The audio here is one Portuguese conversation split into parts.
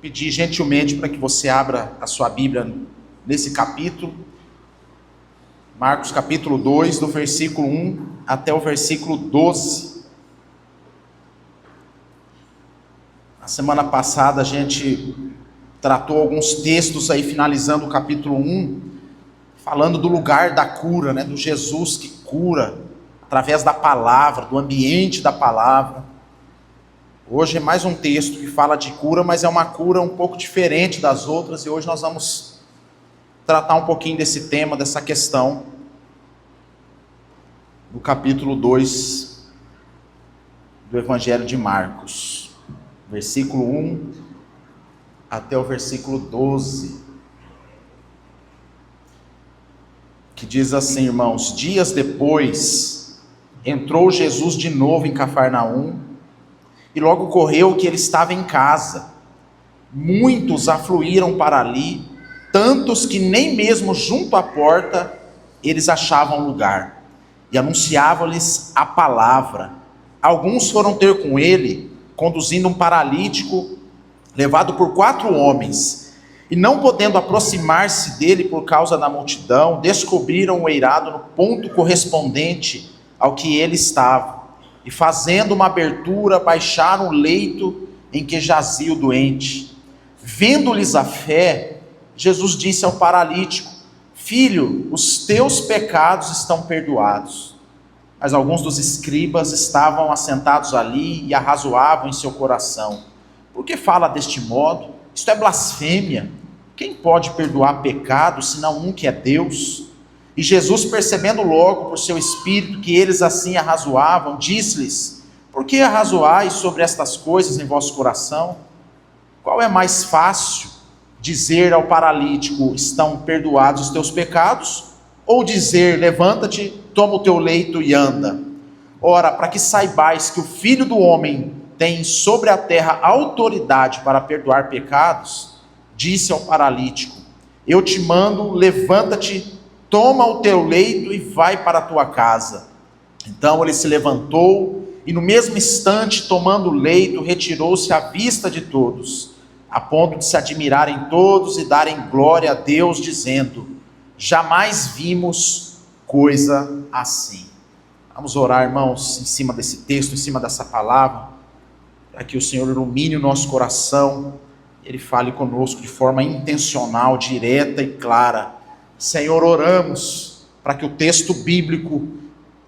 pedir gentilmente para que você abra a sua Bíblia nesse capítulo, Marcos capítulo 2, do versículo 1 até o versículo 12. Na semana passada a gente tratou alguns textos aí, finalizando o capítulo 1, falando do lugar da cura, do Jesus que cura, através da palavra, do ambiente da palavra. Hoje é mais um texto que fala de cura, mas é uma cura um pouco diferente das outras, e hoje nós vamos tratar um pouquinho desse tema, dessa questão, no capítulo 2 do Evangelho de Marcos, versículo 1 até o versículo 12, que diz assim, irmãos: dias depois, entrou Jesus de novo em Cafarnaum, e logo ocorreu que ele estava em casa. Muitos afluíram para ali, tantos que nem mesmo junto à porta eles achavam lugar, e anunciavam-lhes a palavra. Alguns foram ter com ele, conduzindo um paralítico, levado por 4 homens, e não podendo aproximar-se dele por causa da multidão, descobriram o eirado no ponto correspondente ao que ele estava, e fazendo uma abertura, baixaram o leito em que jazia o doente. Vendo-lhes a fé, Jesus disse ao paralítico: filho, os teus pecados estão perdoados. Mas alguns dos escribas estavam assentados ali e arrazoavam em seu coração: por que fala deste modo? Isto é blasfêmia. Quem pode perdoar pecado, senão um que é Deus? E Jesus, percebendo logo por seu espírito que eles assim arrazoavam, disse-lhes: por que arrazoais sobre estas coisas em vosso coração? Qual é mais fácil, dizer ao paralítico: estão perdoados os teus pecados? Ou dizer: levanta-te, toma o teu leito e anda? Ora, para que saibais que o Filho do Homem tem sobre a terra autoridade para perdoar pecados, disse ao paralítico: eu te mando, levanta-te, toma o teu leito e vai para a tua casa. Então ele se levantou e no mesmo instante, tomando o leito, retirou-se à vista de todos, a ponto de se admirarem todos e darem glória a Deus, dizendo: jamais vimos coisa assim. Vamos orar, irmãos, em cima desse texto, em cima dessa palavra, para que o Senhor ilumine o nosso coração, Ele fale conosco de forma intencional, direta e clara. Senhor, oramos para que o texto bíblico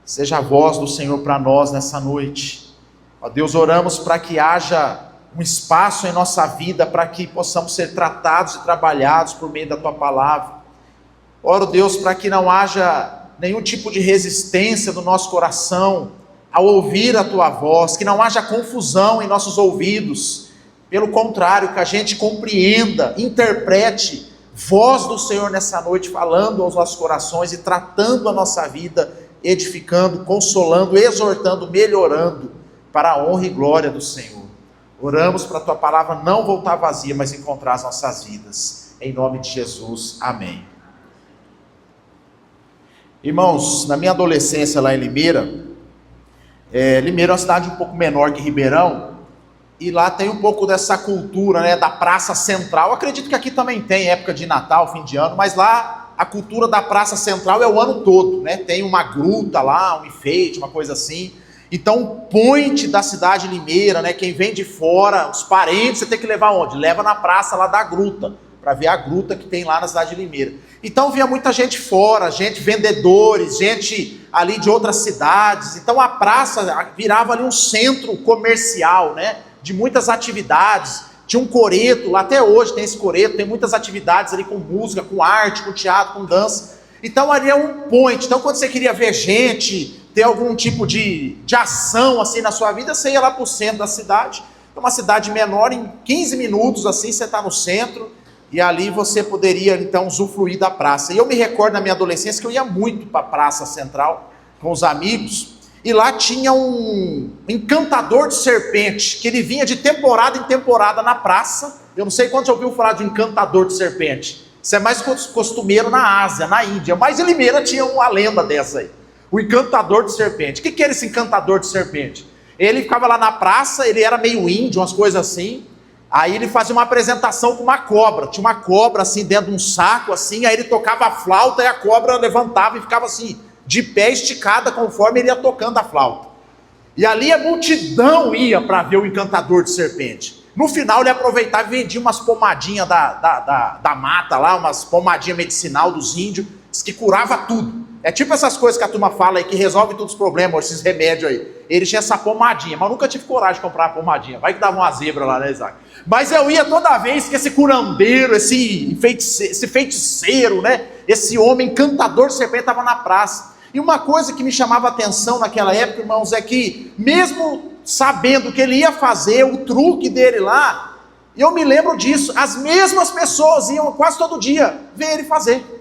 seja a voz do Senhor para nós nessa noite. Ó Deus, oramos para que haja um espaço em nossa vida para que possamos ser tratados e trabalhados por meio da Tua palavra. Oro, Deus, para que não haja nenhum tipo de resistência do nosso coração ao ouvir a Tua voz, que não haja confusão em nossos ouvidos. Pelo contrário, que a gente compreenda, interprete voz do Senhor nessa noite, falando aos nossos corações e tratando a nossa vida, edificando, consolando, exortando, melhorando, para a honra e glória do Senhor. Oramos para a Tua palavra não voltar vazia, mas encontrar as nossas vidas. Em nome de Jesus, amém. Irmãos, na minha adolescência lá em Limeira, Limeira é uma cidade um pouco menor que Ribeirão, e lá tem um pouco dessa cultura, da praça central. Eu acredito que aqui também tem época de Natal, fim de ano, mas lá a cultura da praça central é o ano todo, tem uma gruta lá, um enfeite, uma coisa assim. Então o point da cidade de Limeira, quem vem de fora, os parentes, você tem que levar onde? Leva na praça lá da gruta, para ver a gruta que tem lá na cidade de Limeira. Então vinha muita gente fora, gente, vendedores, gente ali de outras cidades. Então a praça virava ali um centro comercial, de muitas atividades. Tinha um coreto, lá até hoje tem esse coreto, tem muitas atividades ali com música, com arte, com teatro, com dança. Então ali é um point. Então quando você queria ver gente, ter algum tipo de ação assim na sua vida, você ia lá para o centro da cidade. É uma cidade menor, em 15 minutos assim você está no centro, e ali você poderia então usufruir da praça. E eu me recordo na minha adolescência que eu ia muito para a praça central com os amigos, e lá tinha um encantador de serpente, que ele vinha de temporada em temporada na praça. Eu não sei quantos já ouviu falar de um encantador de serpente. Isso é mais costumeiro na Ásia, na Índia, mas em Limeira tinha uma lenda dessa aí. O encantador de serpente. O que era esse encantador de serpente? Ele ficava lá na praça, ele era meio índio, umas coisas assim, Aí ele fazia uma apresentação com uma cobra, tinha uma cobra assim dentro de um saco, assim, aí ele tocava a flauta e a cobra levantava e ficava assim, de pé esticada conforme ele ia tocando a flauta. E ali a multidão ia para ver o encantador de serpente. No final ele aproveitava e vendia umas pomadinhas da mata lá, umas pomadinhas medicinal dos índios, que curava tudo. É tipo essas coisas que a turma fala aí, que resolve todos os problemas, esses remédios aí. Ele tinha essa pomadinha, mas eu nunca tive coragem de comprar a pomadinha. Vai que dava uma zebra lá, né, Isaac? Mas eu ia toda vez que esse curandeiro, esse feiticeiro, né, esse homem encantador de serpente estava na praça. E uma coisa que me chamava a atenção naquela época, irmãos, é que mesmo sabendo que ele ia fazer o truque dele lá, eu me lembro disso, as mesmas pessoas iam quase todo dia ver ele fazer.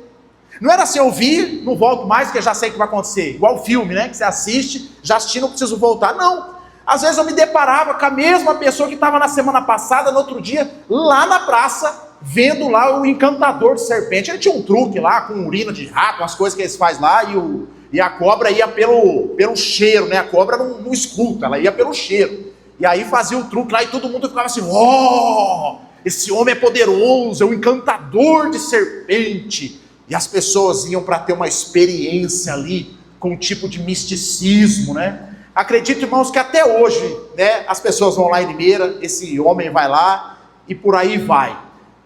Não era assim, eu vi, não volto mais, porque eu já sei o que vai acontecer. Igual o filme, né, que você assiste, já assisti, não preciso voltar. Não, às vezes eu me deparava com a mesma pessoa que estava na semana passada, no outro dia, lá na praça, vendo lá o encantador de serpente. Ele tinha um truque lá, com urina de rato, umas coisas que eles fazem lá, e a cobra ia pelo cheiro, né? A cobra não escuta, ela ia pelo cheiro. E aí fazia o truque lá e todo mundo ficava assim, esse homem é poderoso, é um encantador de serpente. E as pessoas iam para ter uma experiência ali, com um tipo de misticismo, né? Acredito, irmãos, que até hoje, né, as pessoas vão lá em Limeira, esse homem vai lá e por aí vai.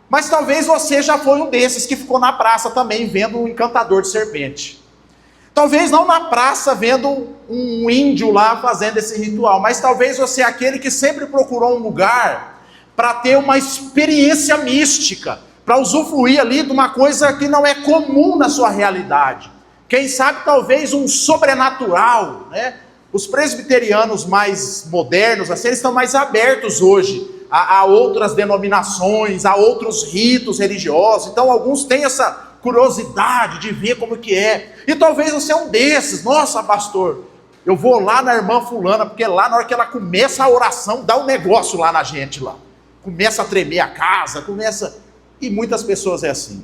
Mas talvez você já foi um desses que ficou na praça também vendo um encantador de serpente. Talvez não na praça vendo um índio lá fazendo esse ritual, mas talvez você é aquele que sempre procurou um lugar para ter uma experiência mística, para usufruir ali de uma coisa que não é comum na sua realidade. Quem sabe talvez um sobrenatural, né? Os presbiterianos mais modernos, assim, eles estão mais abertos hoje a outras denominações, a outros ritos religiosos. Então alguns têm essa curiosidade de ver como que é. E talvez você é um desses. Nossa, pastor, eu vou lá na irmã fulana, porque lá na hora que ela começa a oração, dá um negócio lá na gente lá. Começa a tremer a casa, E muitas pessoas é assim.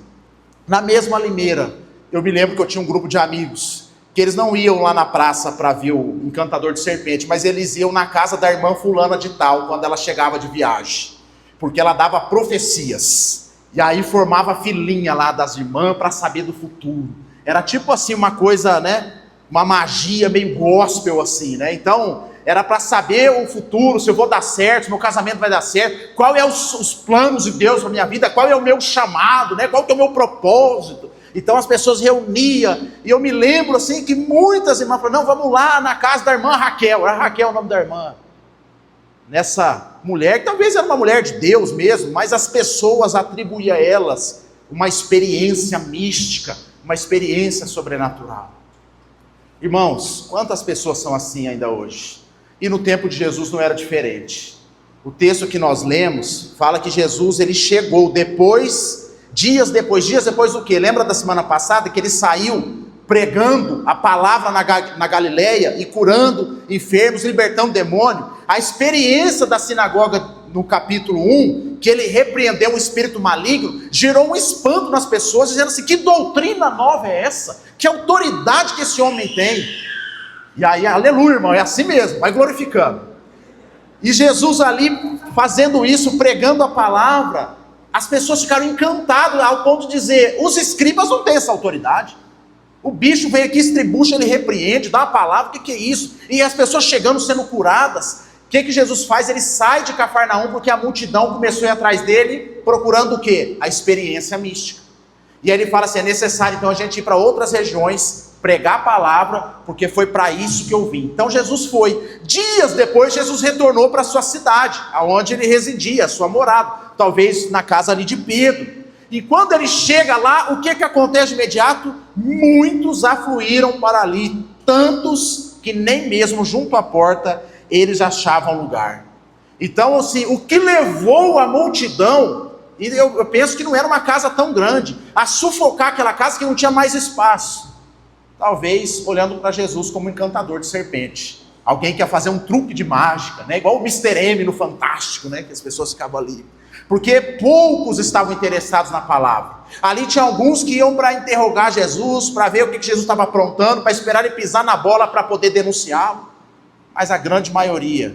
Na mesma Limeira, eu me lembro que eu tinha um grupo de amigos, que eles não iam lá na praça para ver o encantador de serpente, mas eles iam na casa da irmã fulana de tal, quando ela chegava de viagem, porque ela dava profecias, e aí formava filinha lá das irmãs para saber do futuro. Era tipo assim uma coisa, né, uma magia meio gospel assim, né? Então era para saber o futuro, se eu vou dar certo, se meu casamento vai dar certo, qual é os planos de Deus para minha vida, qual é o meu chamado, né? Qual que é o meu propósito. Então as pessoas reuniam, e eu me lembro assim que muitas irmãs falaram, não, vamos lá na casa da irmã Raquel. Era Raquel o nome da irmã. Nessa mulher, que talvez era uma mulher de Deus mesmo, mas as pessoas atribuíam a elas uma experiência mística, uma experiência sobrenatural. Irmãos, quantas pessoas são assim ainda hoje? E no tempo de Jesus não era diferente. O texto que nós lemos fala que Jesus ele chegou dias depois do quê? Lembra da semana passada que ele saiu pregando a palavra na Galileia e curando enfermos, libertando demônio? A experiência da sinagoga no capítulo 1, que ele repreendeu um espírito maligno, gerou um espanto nas pessoas, dizendo assim, que doutrina nova é essa? Que autoridade que esse homem tem? E aí, aleluia, irmão, é assim mesmo, vai glorificando. E Jesus ali, fazendo isso, pregando a palavra, as pessoas ficaram encantadas ao ponto de dizer, os escribas não têm essa autoridade. O bicho vem aqui, estribucha, ele repreende, dá uma palavra, o que é isso? E as pessoas chegando, sendo curadas. O que Jesus faz? Ele sai de Cafarnaum, porque a multidão começou a ir atrás dele, procurando o quê? A experiência mística. E aí ele fala assim, é necessário então a gente ir para outras regiões, pregar a palavra, porque foi para isso que eu vim. Então Jesus foi. Dias depois, Jesus retornou para a sua cidade, aonde ele residia, a sua morada, talvez na casa ali de Pedro. E quando ele chega lá, o que acontece de imediato? Muitos afluíram para ali, tantos que nem mesmo junto à porta eles achavam lugar. Então assim, o que levou a multidão, e eu penso que não era uma casa tão grande, a sufocar aquela casa que não tinha mais espaço. Talvez olhando para Jesus como um encantador de serpente. Alguém que ia fazer um truque de mágica, né? Igual o Mr. M no Fantástico, né? Que as pessoas ficavam ali. Porque poucos estavam interessados na palavra. Ali tinha alguns que iam para interrogar Jesus, para ver o que Jesus estava aprontando, para esperar ele pisar na bola para poder denunciá-lo. Mas a grande maioria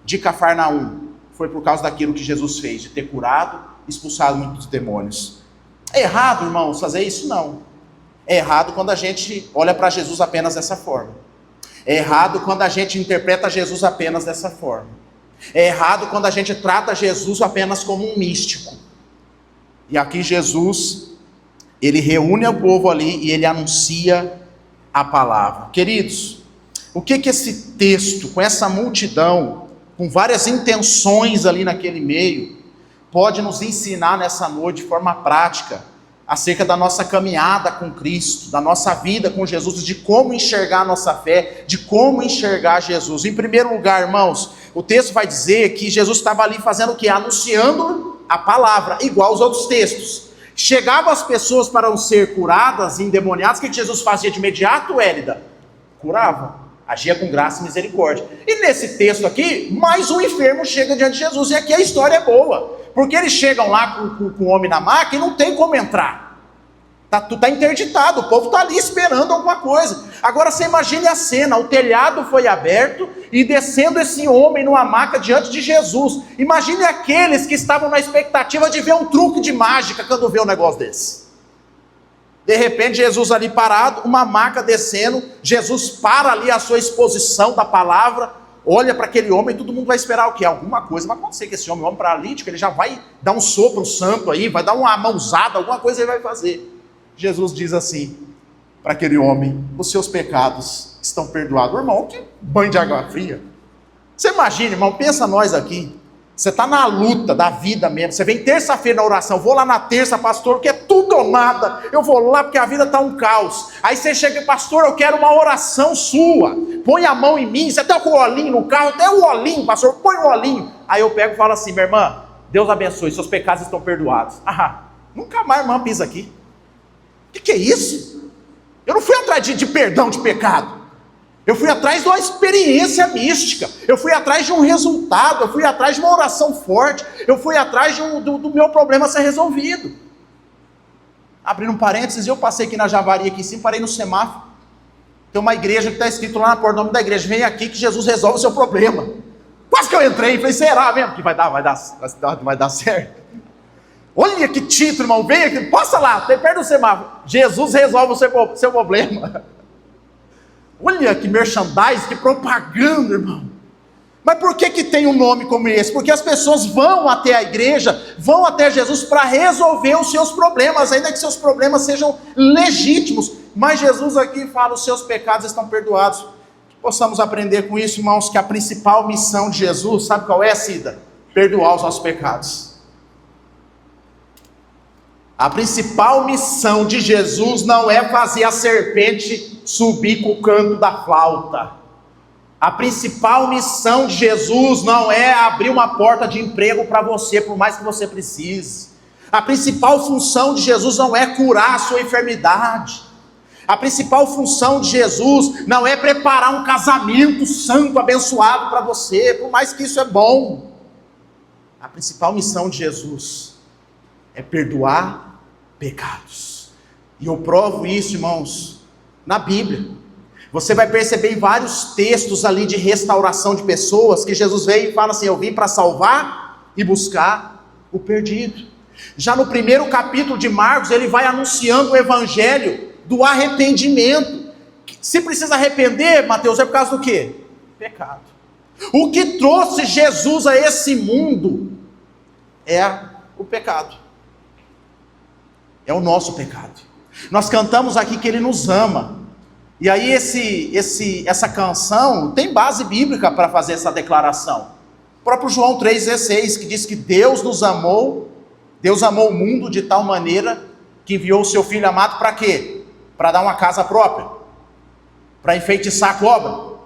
de Cafarnaum foi por causa daquilo que Jesus fez, de ter curado, expulsado muitos demônios. É errado, irmãos, fazer isso? Não. É errado quando a gente olha para Jesus apenas dessa forma. É errado quando a gente interpreta Jesus apenas dessa forma. É errado quando a gente trata Jesus apenas como um místico. E aqui Jesus, ele reúne o povo ali e ele anuncia a palavra. Queridos, o que esse texto, com essa multidão, com várias intenções ali naquele meio, pode nos ensinar nessa noite de forma prática, acerca da nossa caminhada com Cristo, da nossa vida com Jesus, de como enxergar a nossa fé, de como enxergar Jesus. Em primeiro lugar, irmãos, o texto vai dizer que Jesus estava ali fazendo o quê? Anunciando a palavra, igual aos outros textos. Chegavam as pessoas para ser curadas, endemoniadas, o que Jesus fazia de imediato, Hélida? Curava. Agia com graça e misericórdia. E nesse texto aqui, mais um enfermo chega diante de Jesus. E aqui a história é boa. Porque eles chegam lá com o homem na maca e não tem como entrar. Tá interditado, o povo está ali esperando alguma coisa. Agora você imagine a cena, o telhado foi aberto e descendo esse homem numa maca diante de Jesus. Imagine aqueles que estavam na expectativa de ver um truque de mágica quando vê um negócio desse. De repente, Jesus ali parado, uma maca descendo, Jesus para ali a sua exposição da palavra, olha para aquele homem e todo mundo vai esperar o quê? Alguma coisa vai acontecer com esse homem, o homem paralítico, ele já vai dar um sopro santo aí, vai dar uma mãozada, alguma coisa ele vai fazer. Jesus diz assim para aquele homem: os seus pecados estão perdoados. Irmão, que banho de água fria. Você imagina, irmão, pensa nós aqui. Você está na luta da vida mesmo. Você vem terça-feira na oração. Vou lá na terça, pastor, porque é tudo ou nada. Eu vou lá porque a vida está um caos. Aí você chega, pastor, eu quero uma oração sua. Põe a mão em mim. Você está com o olhinho no carro, até o olhinho, pastor, põe o olhinho. Aí eu pego e falo assim: minha irmã, Deus abençoe, seus pecados estão perdoados. Nunca mais a irmã pisa aqui. O que é isso? Eu não fui atrás de perdão de pecado. Eu fui atrás de uma experiência mística. Eu fui atrás de um resultado. Eu fui atrás de uma oração forte. Eu fui atrás do meu problema ser resolvido. Abrindo um parênteses, eu passei aqui na Javari, aqui em cima, parei no semáforo. Tem uma igreja que está escrito lá na porta, o nome da igreja: vem aqui que Jesus resolve o seu problema. Quase que eu entrei e falei: será mesmo que vai dar certo? Olha que título, irmão, vem aqui, passa lá, tem perto do semáforo. Jesus resolve o seu problema. Olha que merchandising, que propaganda, irmão. Mas por que tem um nome como esse? Porque as pessoas vão até a igreja, vão até Jesus para resolver os seus problemas, ainda que seus problemas sejam legítimos. Mas Jesus aqui fala: os seus pecados estão perdoados. Que possamos aprender com isso, irmãos, que a principal missão de Jesus, sabe qual é, Cida? Perdoar os nossos pecados. A principal missão de Jesus não é fazer a serpente subir com o canto da flauta. A principal missão de Jesus não é abrir uma porta de emprego para você, por mais que você precise. A principal função de Jesus não é curar a sua enfermidade. A principal função de Jesus não é preparar um casamento santo, abençoado para você, por mais que isso é bom. A principal missão de Jesus é perdoar pecados. E eu provo isso, irmãos, na Bíblia. Você vai perceber em vários textos ali de restauração de pessoas, que Jesus veio e fala assim: eu vim para salvar e buscar o perdido. Já no primeiro capítulo de Marcos, ele vai anunciando o evangelho do arrependimento. Se precisa arrepender, Mateus, é por causa do quê? Pecado. O que trouxe Jesus a esse mundo é o pecado. É o nosso pecado. Nós cantamos aqui que Ele nos ama. E aí essa canção tem base bíblica para fazer essa declaração. O próprio João 3,16, que diz que Deus nos amou, Deus amou o mundo de tal maneira que enviou o seu Filho amado para quê? Para dar uma casa própria, para enfeitiçar a cobra,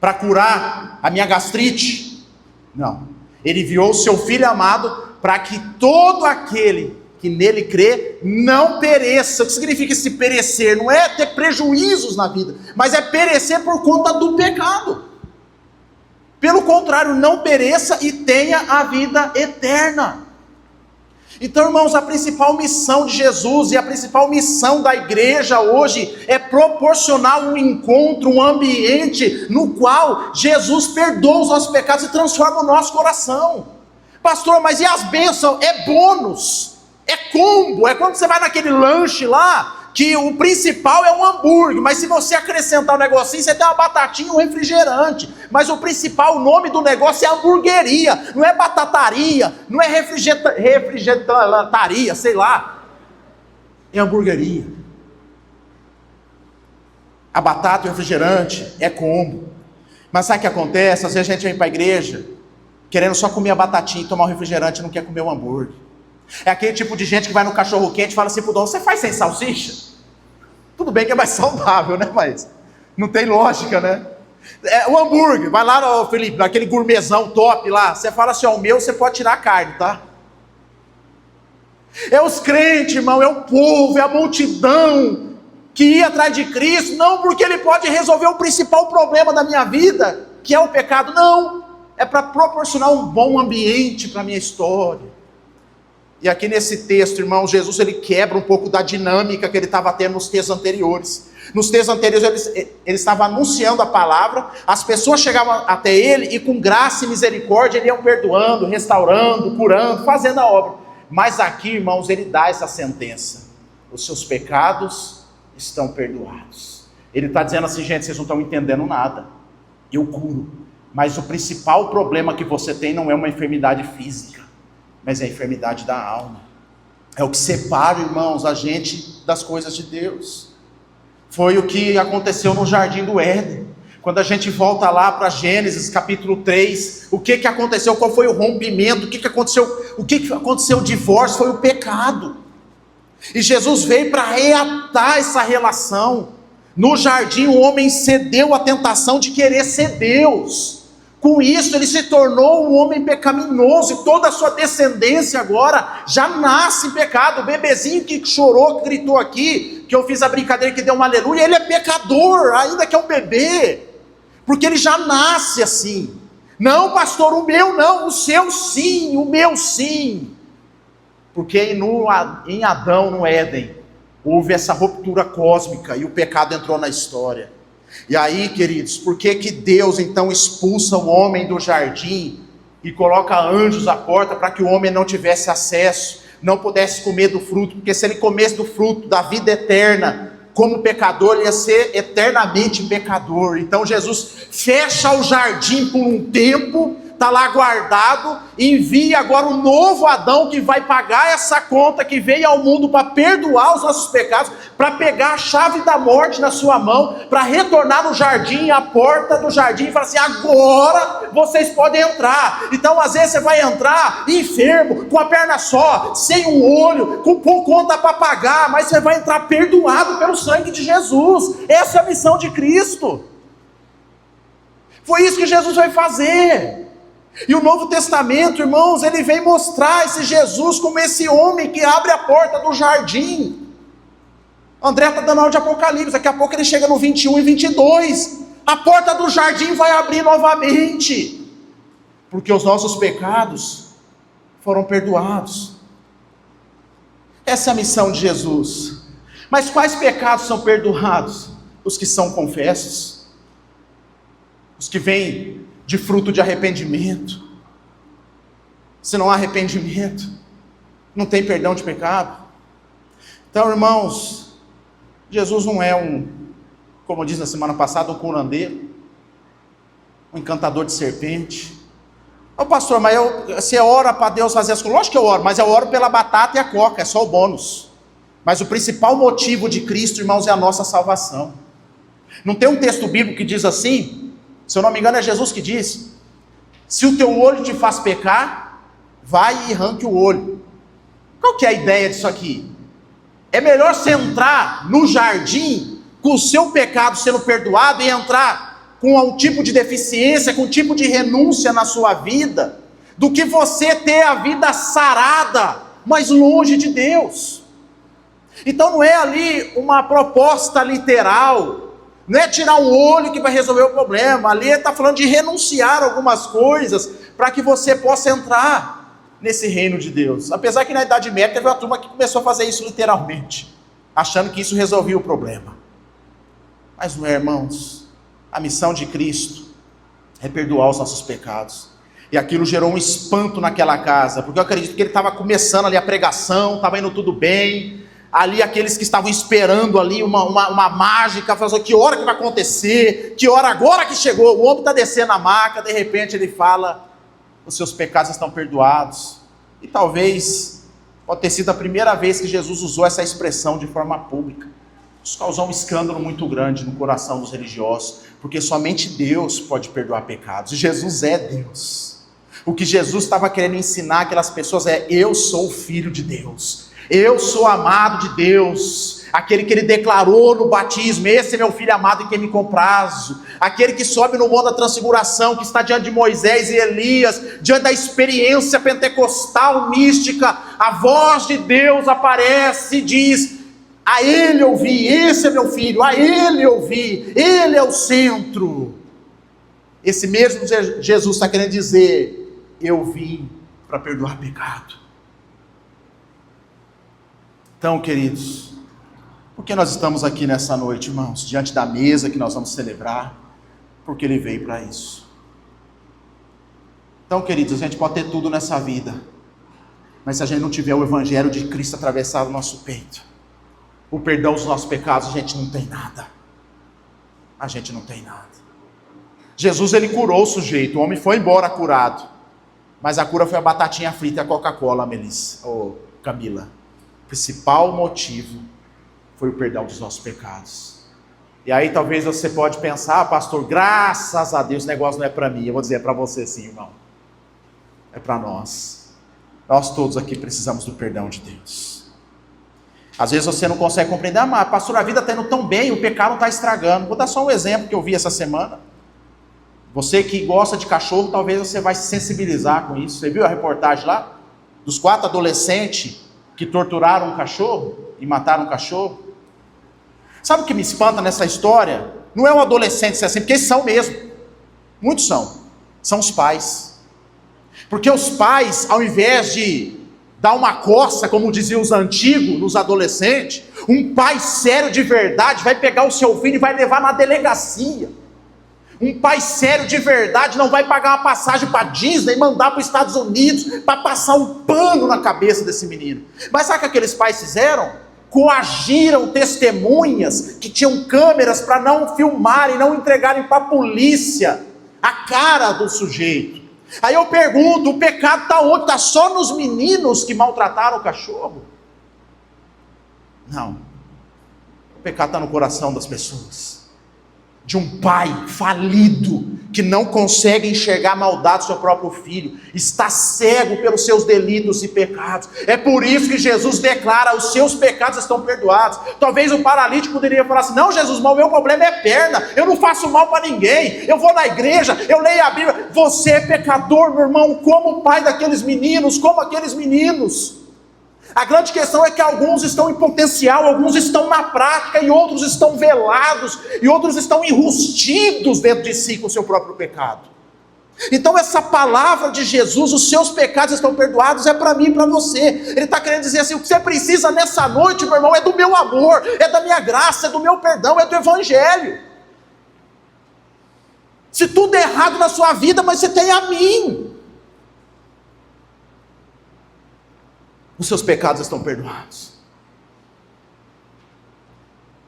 para curar a minha gastrite. Não. Ele enviou o seu Filho amado para que todo aquele que nele crê não pereça. O que significa esse perecer? Não é ter prejuízos na vida, mas é perecer por conta do pecado. Pelo contrário, não pereça e tenha a vida eterna. Então, irmãos, a principal missão de Jesus e a principal missão da igreja hoje é proporcionar um encontro, um ambiente no qual Jesus perdoa os nossos pecados e transforma o nosso coração. Pastor, mas e as bênçãos? É bônus, é combo, é quando você vai naquele lanche lá, que o principal é um hambúrguer, mas se você acrescentar um negocinho, você tem uma batatinha e um refrigerante. Mas o principal, o nome do negócio é hamburgueria, não é batataria, não é refrigerataria, sei lá. É hamburgueria. A batata e o refrigerante é combo. Mas sabe o que acontece? Às vezes a gente vem para a igreja querendo só comer a batatinha e tomar o refrigerante e não quer comer o hambúrguer. É aquele tipo de gente que vai no cachorro quente e fala assim pro dono: você faz sem salsicha? Tudo bem que é mais saudável, né? Mas não tem lógica, né? O hambúrguer, vai lá, Felipe, aquele gourmetzão top lá, você fala assim: ó, o meu você pode tirar a carne, tá? É os crentes, irmão, é o povo, é a multidão que ia atrás de Cristo, não porque ele pode resolver o principal problema da minha vida, que é o pecado, não, é para proporcionar um bom ambiente para a minha história. E aqui nesse texto, irmão, Jesus ele quebra um pouco da dinâmica que ele estava tendo nos textos anteriores. Nos textos anteriores ele estava anunciando a palavra, as pessoas chegavam até ele e com graça e misericórdia ele ia perdoando, restaurando, curando, fazendo a obra. Mas aqui, irmãos, ele dá essa sentença: os seus pecados estão perdoados. Ele está dizendo assim: gente, vocês não estão entendendo nada, eu curo, mas o principal problema que você tem não é uma enfermidade física, mas é a enfermidade da alma. É o que separa, irmãos, a gente das coisas de Deus. Foi o que aconteceu no Jardim do Éden. Quando a gente volta lá para Gênesis capítulo 3, o que aconteceu? Qual foi o rompimento? O que aconteceu? O que aconteceu? O divórcio foi o pecado. E Jesus veio para reatar essa relação. No jardim o homem cedeu à tentação de querer ser Deus. Com isso ele se tornou um homem pecaminoso, e toda a sua descendência agora já nasce em pecado. O bebezinho que chorou, que gritou aqui, que eu fiz a brincadeira que deu um aleluia, ele é pecador, ainda que é um bebê, porque ele já nasce assim. Não, pastor, o meu não, o seu sim, o meu sim. Porque em Adão, no Éden, houve essa ruptura cósmica e o pecado entrou na história. E aí, queridos, por que Deus então expulsa o homem do jardim e coloca anjos à porta para que o homem não tivesse acesso, não pudesse comer do fruto? Porque se ele comesse do fruto da vida eterna, como pecador, ele ia ser eternamente pecador. Então Jesus fecha o jardim por um tempo, está lá guardado, e envia agora um novo Adão que vai pagar essa conta, que veio ao mundo para perdoar os nossos pecados, para pegar a chave da morte na sua mão, para retornar no jardim, à porta do jardim, e falar assim: agora vocês podem entrar. Então às vezes você vai entrar enfermo, com a perna só, sem um olho, com conta para pagar, mas você vai entrar perdoado pelo sangue de Jesus. Essa é a missão de Cristo. Foi isso que Jesus vai fazer. E o Novo Testamento, irmãos, ele vem mostrar esse Jesus como esse homem que abre a porta do jardim. André está dando aula de Apocalipse, daqui a pouco ele chega no 21 e 22. A porta do jardim vai abrir novamente, porque os nossos pecados foram perdoados. Essa é a missão de Jesus. Mas quais pecados são perdoados? Os que são confessos, os que vêm de fruto de arrependimento. Se não há arrependimento, não tem perdão de pecado. Então, irmãos, Jesus não é como diz na semana passada, um curandeiro, um encantador de serpente. Ô pastor, mas você ora para Deus fazer as coisas? Lógico que eu oro, mas eu oro pela batata e a coca, é só o bônus. Mas o principal motivo de Cristo, irmãos, é a nossa salvação. Não tem um texto bíblico que diz assim? Se eu não me engano é Jesus que diz: se o teu olho te faz pecar, vai e arranque o olho. Qual que é a ideia disso aqui? É melhor você entrar no jardim com o seu pecado sendo perdoado e entrar com um tipo de deficiência, com um tipo de renúncia na sua vida, do que você ter a vida sarada, mas longe de Deus. Então não é ali uma proposta literal, não é tirar o olho que vai resolver o problema. Ali está falando de renunciar a algumas coisas para que você possa entrar. nesse reino de Deus. Apesar que na Idade Média teve uma turma que começou a fazer isso literalmente, achando que isso resolvia o problema. Mas, meus irmãos, a missão de Cristo é perdoar os nossos pecados. E aquilo gerou um espanto naquela casa, porque eu acredito que ele estava começando ali a pregação, estava indo tudo bem. Ali aqueles que estavam esperando ali uma mágica, falando, que hora que vai acontecer, que hora agora que chegou, o homem está descendo a maca, de repente ele fala, os seus pecados estão perdoados. E talvez, pode ter sido a primeira vez que Jesus usou essa expressão de forma pública. Isso causou um escândalo muito grande no coração dos religiosos, porque somente Deus pode perdoar pecados, e Jesus é Deus. O que Jesus estava querendo ensinar aquelas pessoas é, eu sou o Filho de Deus, eu sou amado de Deus, aquele que ele declarou no batismo, esse é meu filho amado em quem me comprazo, aquele que sobe no monte da transfiguração, que está diante de Moisés e Elias, diante da experiência pentecostal mística, a voz de Deus aparece e diz, a ele eu vi, esse é meu filho, a ele eu vi, ele é o centro. Esse mesmo Jesus está querendo dizer, eu vim para perdoar pecado. Então, queridos, por que nós estamos aqui nessa noite, irmãos, diante da mesa que nós vamos celebrar? Porque ele veio para isso. Então, queridos, a gente pode ter tudo nessa vida, mas se a gente não tiver o evangelho de Cristo atravessado no nosso peito, o perdão dos nossos pecados, a gente não tem nada. A gente não tem nada. Jesus, ele curou o sujeito, o homem foi embora curado, mas a cura foi a batatinha frita e a Coca-Cola, Melissa, ou Camila. O principal motivo foi o perdão dos nossos pecados. E aí talvez você pode pensar, pastor, graças a Deus, o negócio não é para mim. Eu vou dizer, é para você sim, irmão. É para nós. Nós todos aqui precisamos do perdão de Deus. Às vezes você não consegue compreender, mas pastor, a vida está indo tão bem, o pecado não está estragando. Vou dar só um exemplo que eu vi essa semana. Você que gosta de cachorro, talvez você vai se sensibilizar com isso. Você viu a reportagem lá? Dos 4 adolescentes que torturaram um cachorro e mataram um cachorro. Sabe o que me espanta nessa história? Não é o adolescente ser assim, porque eles são mesmo. Muitos são. São os pais. Porque os pais, ao invés de dar uma coça, como diziam os antigos, nos adolescentes, um pai sério de verdade vai pegar o seu filho e vai levar na delegacia. Um pai sério de verdade não vai pagar uma passagem para Disney e mandar para os Estados Unidos para passar um pano na cabeça desse menino. Mas sabe o que aqueles pais fizeram? Coagiram testemunhas que tinham câmeras para não filmarem, não entregarem para a polícia a cara do sujeito. Aí eu pergunto, o pecado está onde? Está só nos meninos que maltrataram o cachorro? Não. O pecado está no coração das pessoas. De um pai falido, que não consegue enxergar a maldade do seu próprio filho, está cego pelos seus delitos e pecados. É por isso que Jesus declara, os seus pecados estão perdoados. Talvez o paralítico poderia falar assim, não Jesus, mas o meu problema é perna, eu não faço mal para ninguém, eu vou na igreja, eu leio a Bíblia. Você é pecador, meu irmão, como o pai daqueles meninos, como aqueles meninos. A grande questão é que alguns estão em potencial, alguns estão na prática, e outros estão velados, e outros estão enrustidos dentro de si com o seu próprio pecado. Então essa palavra de Jesus, os seus pecados estão perdoados, é para mim e para você. Ele está querendo dizer assim, o que você precisa nessa noite, meu irmão, é do meu amor, é da minha graça, é do meu perdão, é do evangelho. Se tudo é errado na sua vida, mas você tem a mim, os seus pecados estão perdoados.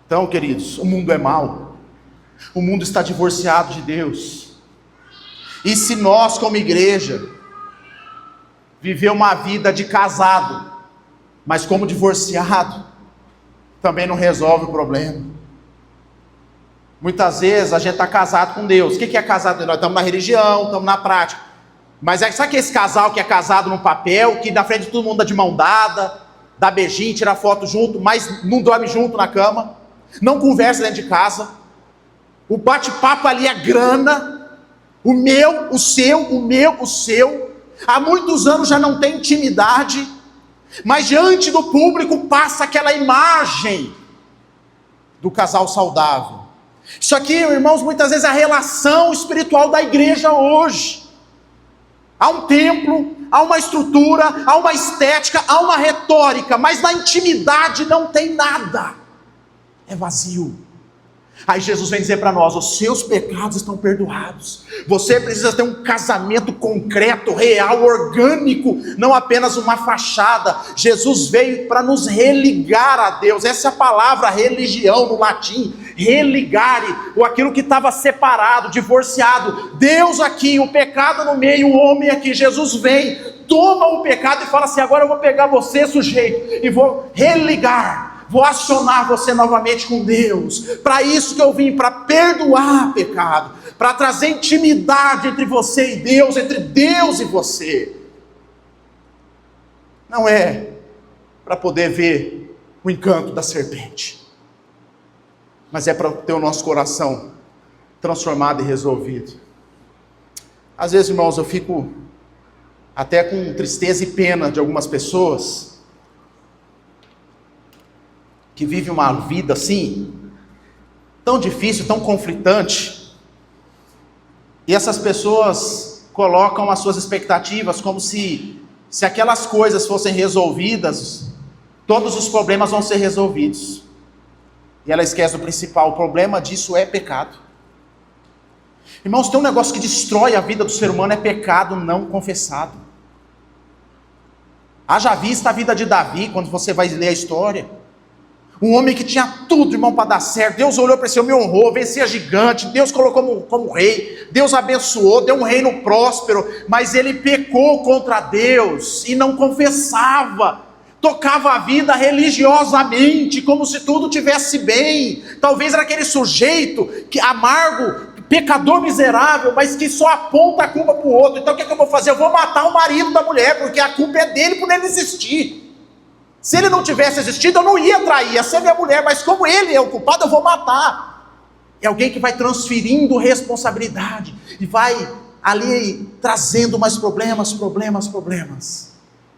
Então, queridos, o mundo é mau, o mundo está divorciado de Deus, e se nós como igreja viver uma vida de casado, mas como divorciado, também não resolve o problema. Muitas vezes a gente está casado com Deus. O que é casado? Nós estamos na religião, estamos na prática. Mas sabe esse casal que é casado no papel, que na frente de todo mundo dá de mão dada, dá beijinho, tira foto junto, mas não dorme junto na cama, não conversa dentro de casa, o bate-papo ali é grana, o meu, o seu, o meu, o seu, há muitos anos já não tem intimidade, mas diante do público passa aquela imagem do casal saudável. Isso aqui, irmãos, muitas vezes é a relação espiritual da igreja hoje. Há um templo, há uma estrutura, há uma estética, há uma retórica, mas na intimidade não tem nada, é vazio. Aí Jesus vem dizer para nós: os seus pecados estão perdoados. Você precisa ter um casamento concreto, real, orgânico, não apenas uma fachada. Jesus veio para nos religar a Deus. Essa é a palavra religião no latim, religare, ou aquilo que estava separado, divorciado. Deus aqui, o pecado no meio, o homem aqui. Jesus vem, toma o pecado e fala assim: agora eu vou pegar você, sujeito, e vou religar. Vou acionar você novamente com Deus. Para isso que eu vim, para perdoar pecado, para trazer intimidade entre você e Deus, entre Deus e você. Não é para poder ver o encanto da serpente, mas é para ter o nosso coração transformado e resolvido. Às vezes, irmãos, eu fico até com tristeza e pena de algumas pessoas que vive uma vida assim, tão difícil, tão conflitante, e essas pessoas colocam as suas expectativas como se aquelas coisas fossem resolvidas, todos os problemas vão ser resolvidos, e ela esquece o principal: o problema disso é pecado. Irmãos, tem um negócio que destrói a vida do ser humano, é pecado não confessado. Haja vista a vida de Davi, quando você vai ler a história. Um homem que tinha tudo, irmão, para dar certo. Deus olhou para esse homem, me honrou, vencia gigante. Deus colocou como rei. Deus abençoou, deu um reino próspero. Mas ele pecou contra Deus e não confessava. Tocava a vida religiosamente, como se tudo tivesse bem. Talvez era aquele sujeito que amargo, pecador miserável, mas que só aponta a culpa para o outro. Então o que eu vou fazer? Eu vou matar o marido da mulher, porque a culpa é dele por ele existir. Se ele não tivesse existido, eu não ia trair, ia ser minha mulher, mas como ele é o culpado, eu vou matar. É alguém que vai transferindo responsabilidade e vai ali trazendo mais problemas,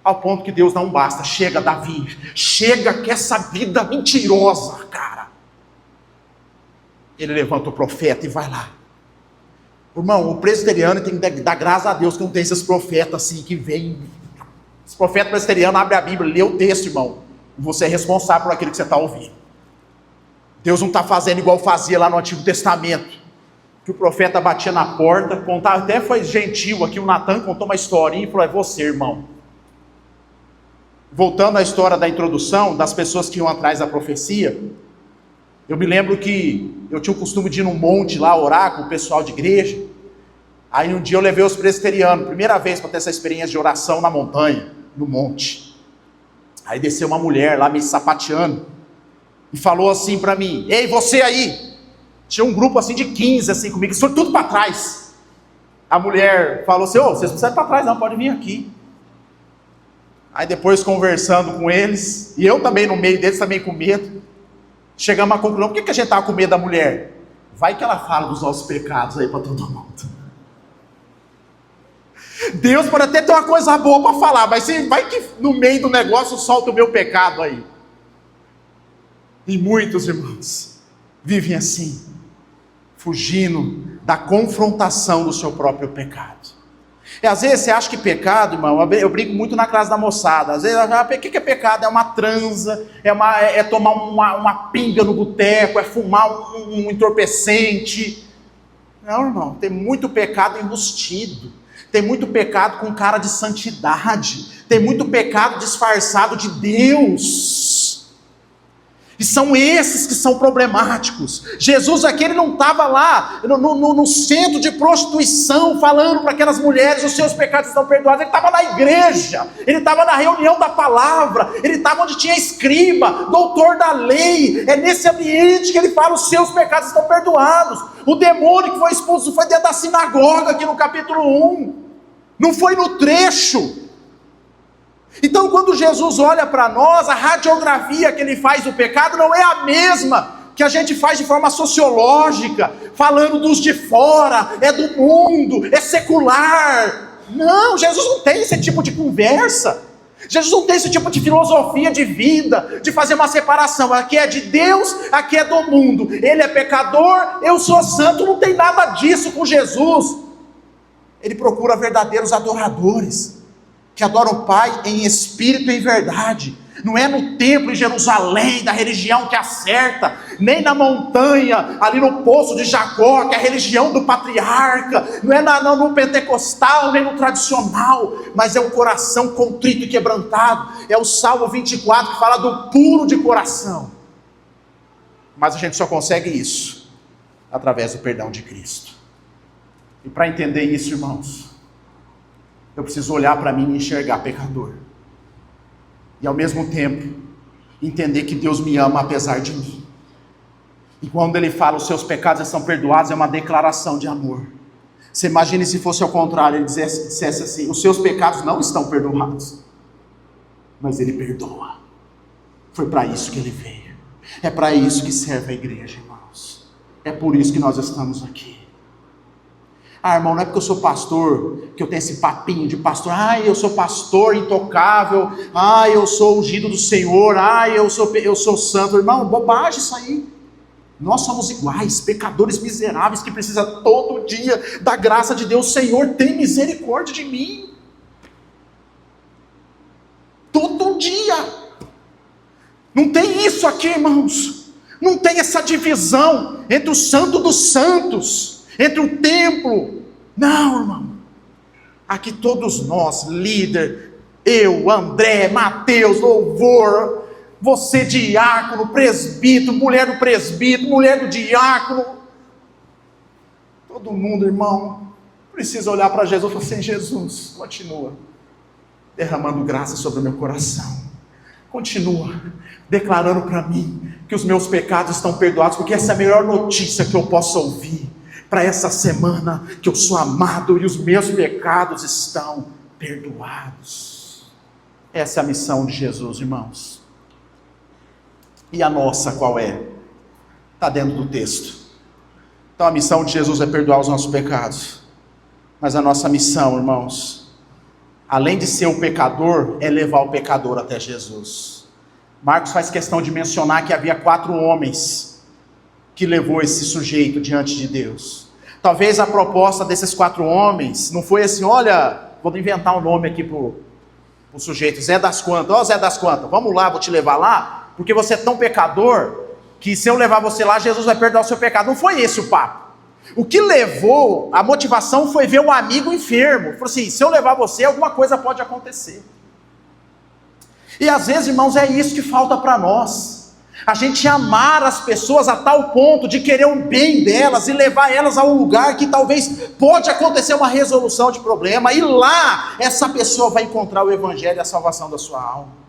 ao ponto que Deus não basta. Chega, Davi, chega que essa vida mentirosa, cara. Ele levanta o profeta e vai lá. Irmão, o presbiteriano tem que dar graças a Deus que não tem esses profetas assim que vêm. Esse profeta presbiteriano abre a Bíblia, lê o texto, irmão, e você é responsável por aquilo que você está ouvindo. Deus não está fazendo igual fazia lá no Antigo Testamento, que o profeta batia na porta, contava, até foi gentil aqui, o Natan contou uma historinha e falou: é você, irmão. Voltando à história da introdução, das pessoas que iam atrás da profecia, eu me lembro que eu tinha o costume de ir num monte lá orar com o pessoal de igreja. Aí um dia eu levei os presbiterianos, primeira vez para ter essa experiência de oração na montanha, no monte. Aí desceu uma mulher lá me sapateando e falou assim para mim: ei, você aí. Tinha um grupo assim de 15 assim comigo, isso foi tudo para trás. A mulher falou assim: ô, vocês não precisam ir para trás não, pode vir aqui. Aí depois conversando com eles, e eu também no meio deles, também com medo, chegamos à conclusão: por que a gente estava com medo da mulher? Vai que ela fala dos nossos pecados aí para todo mundo. Deus pode até ter uma coisa boa para falar, mas vai que no meio do negócio solta o meu pecado aí. E muitos irmãos vivem assim, fugindo da confrontação do seu próprio pecado. E às vezes você acha que pecado, irmão, eu brinco muito na classe da moçada, às vezes, o que é pecado? É uma transa, é tomar uma pinga no boteco, é fumar um entorpecente. Não, irmão, tem muito pecado embustido. Tem muito pecado com cara de santidade. Tem muito pecado disfarçado de Deus. E são esses que são problemáticos. Jesus aqui, ele não estava lá no centro de prostituição falando para aquelas mulheres: os seus pecados estão perdoados. Ele estava na igreja, ele estava na reunião da palavra, ele estava onde tinha escriba, doutor da lei. É nesse ambiente que ele fala: os seus pecados estão perdoados. O demônio que foi expulso foi dentro da sinagoga, aqui no capítulo 1, não foi no trecho. Então quando Jesus olha para nós, a radiografia que ele faz do pecado não é a mesma que a gente faz de forma sociológica, falando dos de fora, é do mundo, é secular. Não, Jesus não tem esse tipo de conversa. Jesus não tem esse tipo de filosofia de vida, de fazer uma separação: aqui é de Deus, aqui é do mundo, ele é pecador, eu sou santo. Não tem nada disso com Jesus. Ele procura verdadeiros adoradores. que adoram o Pai em espírito e em verdade. Não é no templo em Jerusalém, da religião que acerta, nem na montanha, ali no poço de Jacó, que é a religião do patriarca, não é no pentecostal, nem no tradicional, mas é um coração contrito e quebrantado. É o Salmo 24 que fala do puro de coração. Mas a gente só consegue isso através do perdão de Cristo. E para entender isso, irmãos, eu preciso olhar para mim e enxergar pecador. E ao mesmo tempo, entender que Deus me ama apesar de mim. E quando Ele fala, os seus pecados estão perdoados, é uma declaração de amor. Você imagine se fosse ao contrário, Ele dissesse assim, os seus pecados não estão perdoados, mas Ele perdoa. Foi para isso que Ele veio. É para isso que serve a igreja, irmãos. É por isso que nós estamos aqui. Ah, irmão, não é porque eu sou pastor, que eu tenho esse papinho de pastor, eu sou pastor intocável, eu sou ungido do Senhor, eu sou santo. Irmão, bobagem isso aí. Nós somos iguais, pecadores miseráveis, que precisam todo dia da graça de Deus. Senhor, tem misericórdia de mim. Todo dia. Não tem isso aqui, irmãos. Não tem essa divisão entre o santo dos santos, entre o templo. Não, irmão. Aqui todos nós, líder, eu, André, Mateus, louvor, você diácono, presbítero, mulher do presbítero, mulher do diácono, todo mundo, irmão, precisa olhar para Jesus e falar assim, Jesus, continua derramando graça sobre o meu coração, continua declarando para mim que os meus pecados estão perdoados, porque essa é a melhor notícia que eu posso ouvir para essa semana, que eu sou amado e os meus pecados estão perdoados. Essa é a missão de Jesus, irmãos. E a nossa qual é? Está dentro do texto. Então a missão de Jesus é perdoar os nossos pecados, mas a nossa missão, irmãos, além de ser o pecador, é levar o pecador até Jesus. Marcos faz questão de mencionar que havia 4 homens que levou esse sujeito diante de Deus. Talvez a proposta desses 4 homens não foi assim, olha, vou inventar um nome aqui para o sujeito, Zé das Quantas, Zé das Quantas, vamos lá, vou te levar lá, porque você é tão pecador, que se eu levar você lá, Jesus vai perdoar o seu pecado. Não foi esse o papo. O que levou, a motivação foi ver um amigo enfermo, falou assim, se eu levar você, alguma coisa pode acontecer. E às vezes, irmãos, é isso que falta para nós. A gente amar as pessoas a tal ponto de querer o bem delas e levar elas a um lugar que talvez pode acontecer uma resolução de problema, e lá essa pessoa vai encontrar o evangelho e a salvação da sua alma.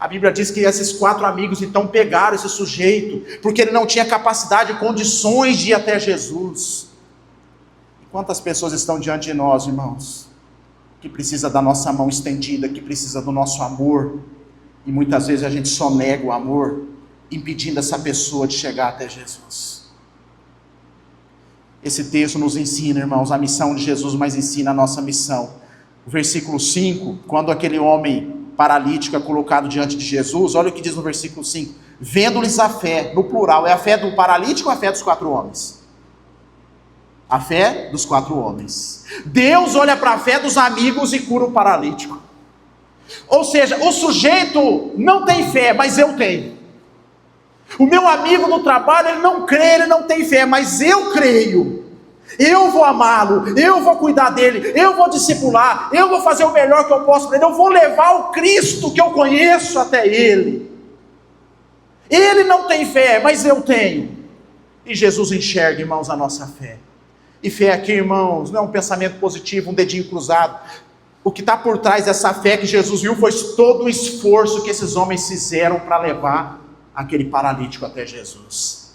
A Bíblia diz que esses 4 amigos então pegaram esse sujeito, porque ele não tinha capacidade e condições de ir até Jesus. E quantas pessoas estão diante de nós, irmãos, que precisa da nossa mão estendida, que precisa do nosso amor, e muitas vezes a gente só nega o amor, impedindo essa pessoa de chegar até Jesus. Esse texto nos ensina, irmãos, a missão de Jesus, mas ensina a nossa missão. O versículo 5, quando aquele homem paralítico é colocado diante de Jesus, olha o que diz no versículo 5, vendo-lhes a fé, no plural, é a fé do paralítico ou a fé dos 4 homens? A fé dos 4 homens. Deus olha para a fé dos amigos e cura o paralítico. Ou seja, o sujeito não tem fé, mas eu tenho. O meu amigo no trabalho, ele não crê, ele não tem fé, mas eu creio. Eu vou amá-lo, eu vou cuidar dele, eu vou discipular, eu vou fazer o melhor que eu posso para ele, eu vou levar o Cristo que eu conheço até ele. Ele não tem fé, mas eu tenho. E Jesus enxerga, irmãos, a nossa fé. E fé aqui, irmãos, não é um pensamento positivo, um dedinho cruzado. O que está por trás dessa fé que Jesus viu foi todo o esforço que esses homens fizeram para levar aquele paralítico até Jesus.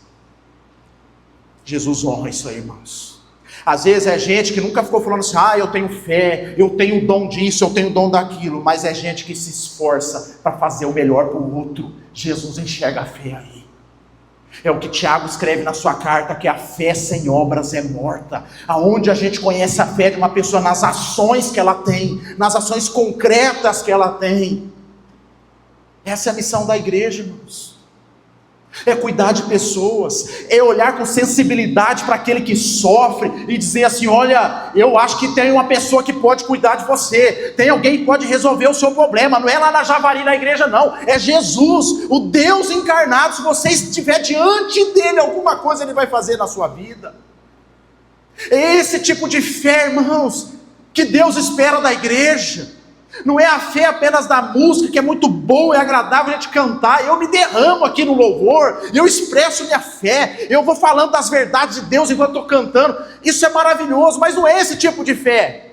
Jesus honra isso aí, irmãos. Às vezes é gente que nunca ficou falando assim, eu tenho fé, eu tenho o dom disso, eu tenho o dom daquilo, mas é gente que se esforça para fazer o melhor para o outro. Jesus enxerga a fé aí. É o que Tiago escreve na sua carta, que a fé sem obras é morta. Aonde a gente conhece a fé de uma pessoa? Nas ações que ela tem, nas ações concretas que ela tem. Essa é a missão da igreja, irmãos. é cuidar de pessoas, é olhar com sensibilidade para aquele que sofre e dizer assim: olha, eu acho que tem uma pessoa que pode cuidar de você, tem alguém que pode resolver o seu problema. Não é lá na Javari, na igreja, não, é Jesus, o Deus encarnado. Se você estiver diante dele, alguma coisa ele vai fazer na sua vida. É esse tipo de fé, irmãos, que Deus espera da igreja. Não é a fé apenas da música, que é muito boa, é agradável a gente cantar. Eu me derramo aqui no louvor, eu expresso minha fé, eu vou falando das verdades de Deus enquanto estou cantando. Isso é maravilhoso, mas não é esse tipo de fé.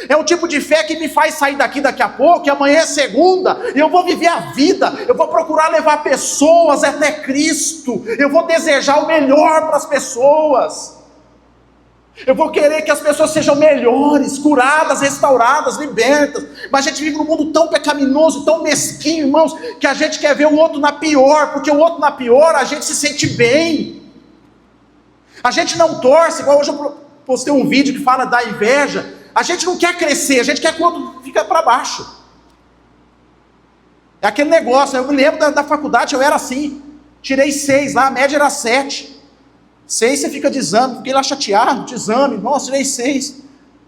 É um tipo de fé que me faz sair daqui daqui a pouco, e amanhã é segunda, e eu vou viver a vida, eu vou procurar levar pessoas até Cristo, eu vou desejar o melhor para as pessoas. Eu vou querer que as pessoas sejam melhores, curadas, restauradas, libertas. Mas a gente vive num mundo tão pecaminoso, tão mesquinho, irmãos, que a gente quer ver o outro na pior, porque o outro na pior a gente se sente bem. A gente não torce, igual hoje eu postei um vídeo que fala da inveja. A gente não quer crescer, a gente quer que o outro fique para baixo. É aquele negócio, eu me lembro da faculdade, eu era assim, tirei 6 lá, a média era 7. 6 você fica de exame, fiquei lá chateado, de exame, nossa, tirei 6.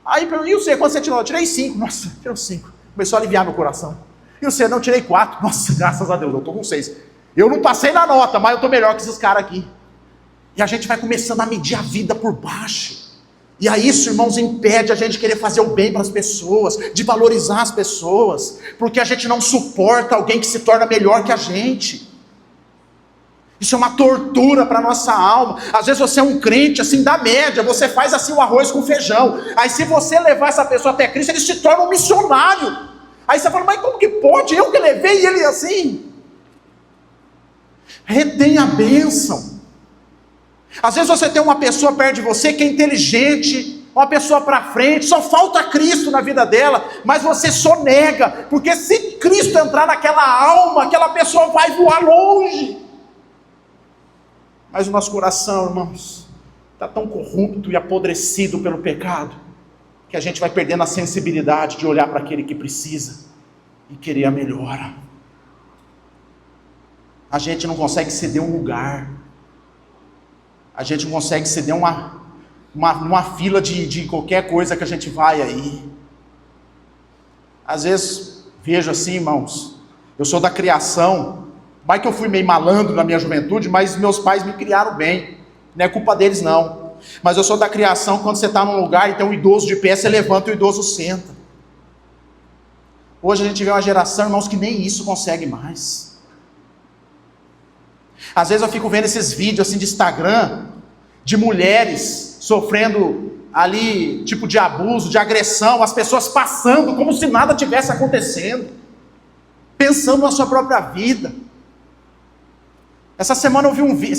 Aí, e você, quando você tirou? Eu tirei 5, nossa, tirou 5. Começou a aliviar meu coração. E você, não, tirei 4, nossa, graças a Deus, eu estou com 6. Eu não passei na nota, mas eu estou melhor que esses caras aqui. E a gente vai começando a medir a vida por baixo. E aí isso, irmãos, impede a gente querer fazer o bem para as pessoas, de valorizar as pessoas, porque a gente não suporta alguém que se torna melhor que a gente. Isso é uma tortura para a nossa alma. Às vezes você é um crente, assim, da média, você faz assim o arroz com feijão. Aí se você levar essa pessoa até Cristo, ele se torna um missionário. Aí você fala, mas como que pode? Eu que levei ele assim? Retém a bênção. Às vezes você tem uma pessoa perto de você que é inteligente, uma pessoa para frente, só falta Cristo na vida dela, mas você sonega, porque se Cristo entrar naquela alma, aquela pessoa vai voar longe. Mas o nosso coração, irmãos, está tão corrupto e apodrecido pelo pecado, que a gente vai perdendo a sensibilidade de olhar para aquele que precisa e querer a melhora. A gente não consegue ceder um lugar, a gente não consegue ceder uma fila de qualquer coisa que a gente vai aí. Às vezes, vejo assim, irmãos, eu sou da criação. Vai que eu fui meio malandro na minha juventude, mas meus pais me criaram bem, não é culpa deles não, mas eu sou da criação, quando você está num lugar e tem um idoso de pé, você levanta e o idoso senta. Hoje a gente vê uma geração, irmãos, que nem isso consegue mais. Às vezes eu fico vendo esses vídeos assim de Instagram, de mulheres sofrendo ali, tipo de abuso, de agressão, as pessoas passando como se nada tivesse acontecendo, pensando na sua própria vida. Essa semana eu vi um vídeo,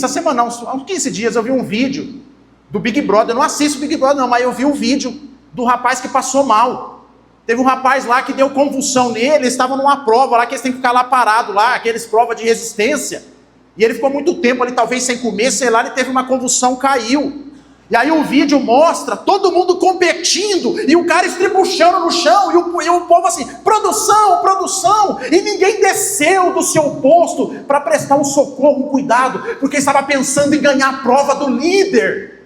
há uns 15 dias eu vi um vídeo do Big Brother. Eu não assisto o Big Brother não, mas eu vi um vídeo do rapaz que passou mal. Teve um rapaz lá que deu convulsão nele, eles estavam numa prova lá, que eles têm que ficar lá parado lá, aqueles provas de resistência. E ele ficou muito tempo ali, talvez sem comer, sei lá, ele teve uma convulsão, caiu. E aí o vídeo mostra todo mundo competindo, e o cara estribuchando no chão, e o povo assim, produção, produção, e ninguém desceu do seu posto para prestar um socorro, um cuidado, porque estava pensando em ganhar a prova do líder.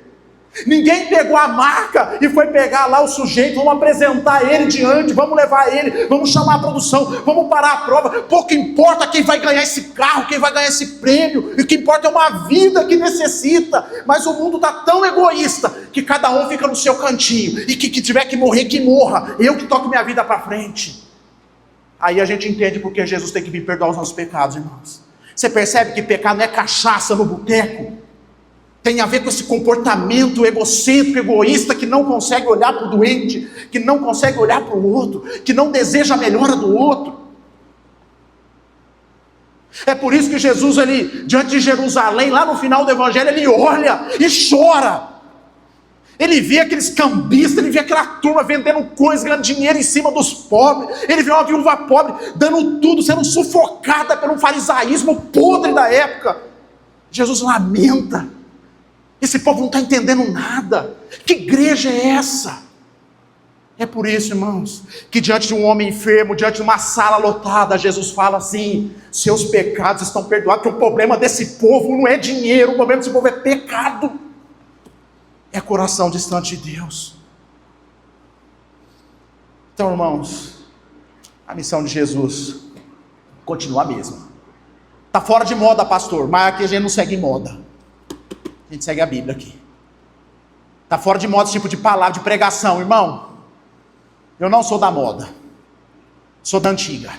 Ninguém pegou a marca e foi pegar lá o sujeito, vamos apresentar ele diante, vamos levar ele, vamos chamar a produção, vamos parar a prova. Pouco importa quem vai ganhar esse carro, quem vai ganhar esse prêmio, e o que importa é uma vida que necessita. Mas o mundo está tão egoísta que cada um fica no seu cantinho, e que tiver que morrer, que morra, eu que toco minha vida para frente. Aí a gente entende porque Jesus tem que vir perdoar os nossos pecados, irmãos. Você percebe que pecado não é cachaça no boteco, tem a ver com esse comportamento egocêntrico, egoísta, que não consegue olhar para o doente, que não consegue olhar para o outro, que não deseja a melhora do outro. É por isso que Jesus, ele, diante de Jerusalém, lá no final do evangelho, ele olha e chora. Ele vê aqueles cambistas, ele vê aquela turma vendendo coisas, ganhando dinheiro em cima dos pobres. Ele vê uma viúva pobre dando tudo, sendo sufocada por um farisaísmo podre da época. Jesus lamenta. Esse povo não está entendendo nada. Que igreja é essa? É por isso, irmãos, que diante de um homem enfermo, diante de uma sala lotada, Jesus fala assim: seus pecados estão perdoados, porque o problema desse povo não é dinheiro, o problema desse povo é pecado, é coração distante de Deus. Então, irmãos, a missão de Jesus continua a mesma. Está fora de moda, pastor, mas aqui a gente não segue moda, a gente segue a Bíblia aqui. Está fora de moda esse tipo de palavra, de pregação, irmão. Eu não sou da moda, sou da antiga.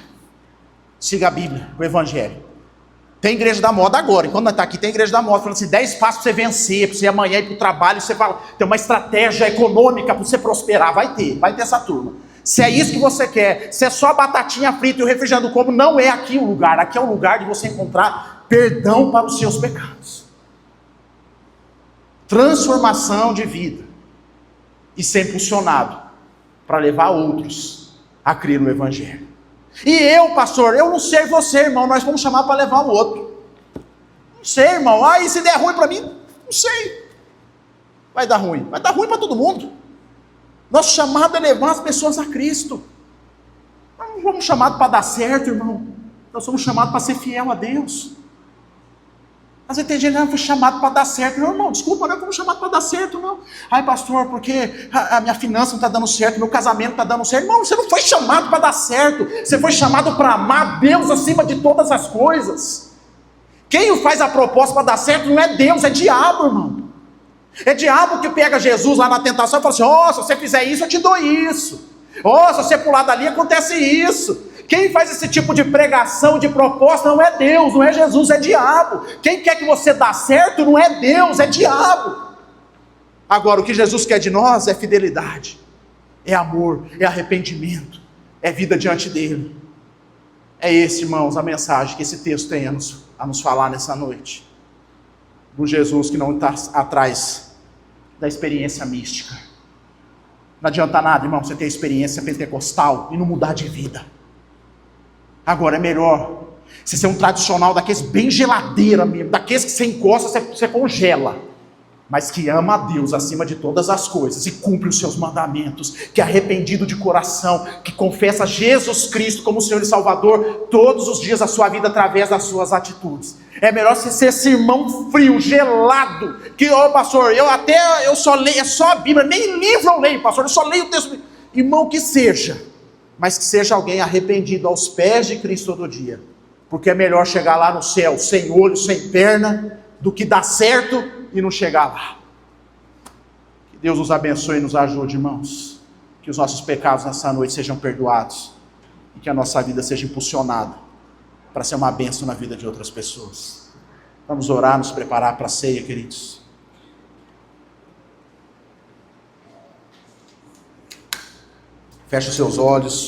Siga a Bíblia, o Evangelho. Tem igreja da moda agora, enquanto nós estamos aqui, tem igreja da moda, falando assim, 10 passos para você vencer, para você amanhã ir para o trabalho, você fala, tem uma estratégia econômica para você prosperar, vai ter essa turma. Se é isso que você quer, se é só a batatinha frita e o refrigerante do combo, não é aqui o lugar, aqui é o lugar de você encontrar perdão para os seus pecados. Transformação de vida, e ser impulsionado para levar outros a crer no Evangelho. E eu, pastor, eu não sei você, irmão, nós vamos chamar para levar o outro. Não sei, irmão, e se der ruim para mim? Não sei. Vai dar ruim para todo mundo. Nosso chamado é levar as pessoas a Cristo. Nós não fomos chamados para dar certo, irmão. Nós somos chamados para ser fiel a Deus. Às vezes tem gente que não foi chamado para dar certo. Não, irmão, desculpa, não fomos chamados para dar certo, não. Ai, pastor, porque a minha finança não está dando certo, meu casamento não está dando certo. Irmão, você não foi chamado para dar certo. Você foi chamado para amar Deus acima de todas as coisas. Quem faz a proposta para dar certo não é Deus, é diabo, irmão. É diabo que pega Jesus lá na tentação e fala assim, se você fizer isso, eu te dou isso. Se você pular dali, acontece isso. Quem faz esse tipo de pregação, de proposta, não é Deus, não é Jesus, é diabo. Quem quer que você dê certo não é Deus, é diabo. Agora, o que Jesus quer de nós é fidelidade, é amor, é arrependimento, é vida diante dele. É esse, irmãos, a mensagem que esse texto tem a nos falar nessa noite. Do Jesus que não está atrás da experiência mística. Não adianta nada, irmão, você ter experiência pentecostal e não mudar de vida. Agora é melhor você ser um tradicional daqueles bem geladeira mesmo, daqueles que você encosta, você congela, mas que ama a Deus acima de todas as coisas e cumpre os seus mandamentos, que é arrependido de coração, que confessa Jesus Cristo como Senhor e Salvador todos os dias da sua vida através das suas atitudes. É melhor você ser esse irmão frio, gelado, que, pastor, eu só leio, é só a Bíblia, nem livro eu leio, pastor, eu só leio o texto. Irmão, que seja, mas que seja alguém arrependido aos pés de Cristo todo dia, porque é melhor chegar lá no céu sem olho, sem perna, do que dar certo e não chegar lá. Que Deus nos abençoe e nos ajude, irmãos, que os nossos pecados nessa noite sejam perdoados, e que a nossa vida seja impulsionada para ser uma bênção na vida de outras pessoas. Vamos orar, nos preparar para a ceia, queridos. Feche os seus olhos.